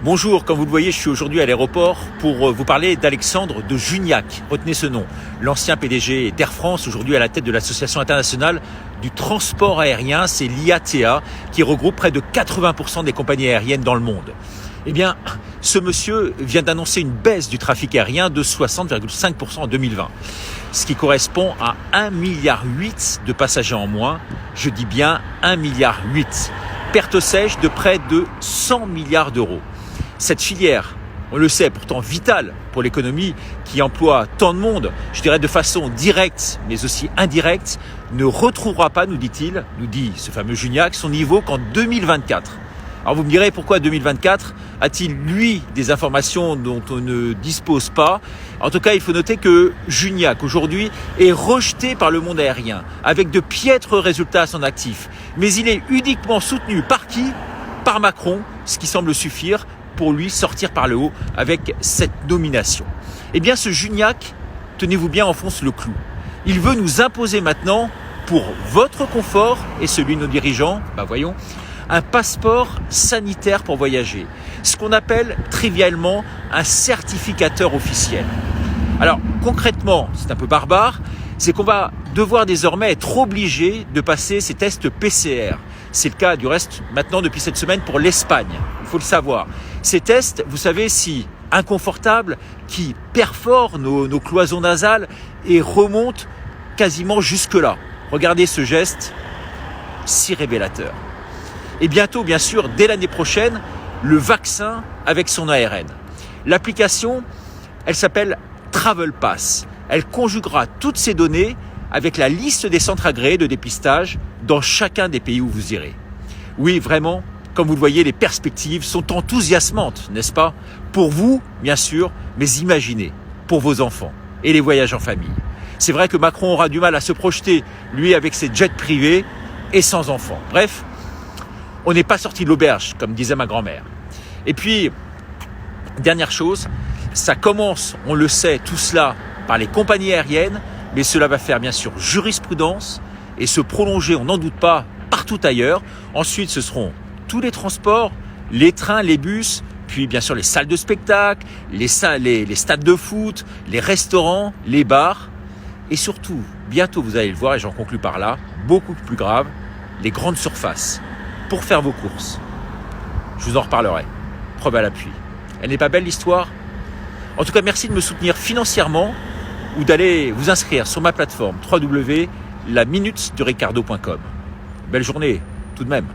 Bonjour, comme vous le voyez, je suis aujourd'hui à l'aéroport pour vous parler d'Alexandre de Juniac. Retenez ce nom, l'ancien PDG d'Air France, aujourd'hui à la tête de l'Association internationale du transport aérien, c'est l'IATA, qui regroupe près de 80% des compagnies aériennes dans le monde. Eh bien, ce monsieur vient d'annoncer une baisse du trafic aérien de 60,5% en 2020, ce qui correspond à 1,8 milliard de passagers en moins. Je dis bien 1,8 milliard. Perte sèche de près de 100 milliards d'euros. Cette filière, on le sait, pourtant vitale pour l'économie qui emploie tant de monde, je dirais de façon directe mais aussi indirecte, ne retrouvera pas, nous dit-il, nous dit ce fameux Juniac, son niveau qu'en 2024. Alors vous me direz pourquoi 2024 ? A-t-il lui des informations dont on ne dispose pas ? En tout cas, il faut noter que Juniac aujourd'hui est rejeté par le monde aérien avec de piètres résultats à son actif. Mais il est uniquement soutenu par qui ? Par Macron, ce qui semble suffire pour lui sortir par le haut avec cette nomination. Eh bien ce Juniac, tenez-vous bien, enfonce le clou. Il veut nous imposer maintenant, pour votre confort et celui de nos dirigeants, voyons, un passeport sanitaire pour voyager. Ce qu'on appelle trivialement un certificateur officiel. Alors concrètement, c'est un peu barbare, c'est qu'on va devoir désormais être obligé de passer ces tests PCR. C'est le cas du reste maintenant depuis cette semaine pour l'Espagne, il faut le savoir. Ces tests, vous savez, si inconfortables, qui perforent nos cloisons nasales et remontent quasiment jusque-là. Regardez ce geste si révélateur. Et bientôt, bien sûr, dès l'année prochaine, le vaccin avec son ARN. L'application, elle s'appelle Travel Pass. Elle conjuguera toutes ces données avec la liste des centres agréés de dépistage dans chacun des pays où vous irez. Oui, vraiment, comme vous le voyez, les perspectives sont enthousiasmantes, n'est-ce pas ? Pour vous, bien sûr, mais imaginez, pour vos enfants et les voyages en famille. C'est vrai que Macron aura du mal à se projeter, lui avec ses jets privés et sans enfants. Bref, on n'est pas sorti de l'auberge, comme disait ma grand-mère. Et puis, dernière chose, ça commence, on le sait, tout cela par les compagnies aériennes, mais cela va faire bien sûr jurisprudence et se prolonger, on n'en doute pas, partout ailleurs. Ensuite, ce seront tous les transports, les trains, les bus, puis bien sûr les salles de spectacle, les stades de foot, les restaurants, les bars. Et surtout, bientôt vous allez le voir, et j'en conclus par là, beaucoup plus grave, les grandes surfaces pour faire vos courses. Je vous en reparlerai, preuve à l'appui. Elle n'est pas belle l'histoire ? En tout cas, merci de me soutenir financièrement ou d'aller vous inscrire sur ma plateforme www.laminutesdericardo.com. Belle journée tout de même.